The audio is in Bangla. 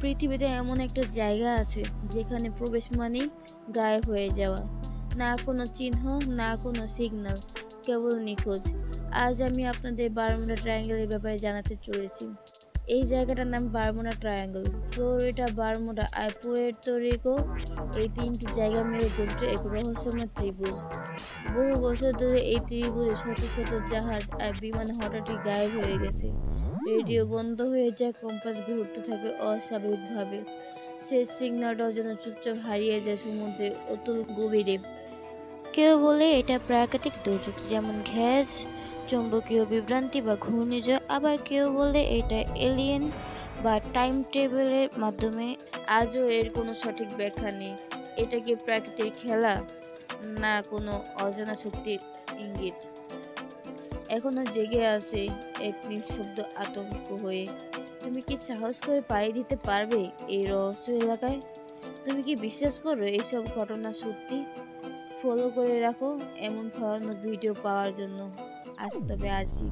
পৃথিবীতে এমন একটা জায়গা আছে যেখানে প্রবেশ মানেই গায়েব হয়ে যাওয়া। না কোনো চিহ্ন, না কোনো সিগন্যাল, কেবল নিখোঁজ। আজ আমি আপনাদের বারমুডা ট্রায়াঙ্গেলের ব্যাপারে জানাতে চলেছি। এই জায়গাটার নাম বারমুডা ট্রায়াঙ্গল। ফ্লোরিডা, বারমুডা আর পুয়ের্তো রিকো, এই তিনটি জায়গা মিলে গঠিত এক রহস্যময় ত্রিভুজ। বহু বছর ধরে এই ত্রিভুজে শত শত জাহাজ আর বিমান হঠাৎই গায়েব হয়ে গেছে। রেডিও বন্ধ হয়ে যায়, কম্পাস ঘুরতে থাকে অস্বাভাবিকভাবে। শেষ সিগন্যালটাও যেন চুপচাপ হারিয়ে যায় সমুদ্রের অতল গভীরে। কেউ বলে এটা প্রাকৃতিক দুর্যোগ, যেমন গ্যাস, চৌম্বকীয় বিভ্রান্তি বা ঘূর্ণিঝড়। আবার কেউ বলে এটা এলিয়েন বা টাইম ট্রাভেলের মাধ্যমে। আজও এর কোনো সঠিক ব্যাখ্যা নেই। এটা কি প্রাকৃতিক খেলা, না কোনো অজানা শক্তির ইঙ্গিত? এখনো জেগে আছে এক নিঃশব্দ আতঙ্ক হয়ে। তুমি কি সাহস করে পাড়ি দিতে পারবে এই রহস্য এলাকায়? তুমি কি বিশ্বাস করো এইসব ঘটনা সত্যি? ফলো করে রাখো এমন ভয়ানক ভিডিও পাওয়ার জন্য। আজ তবে আজই।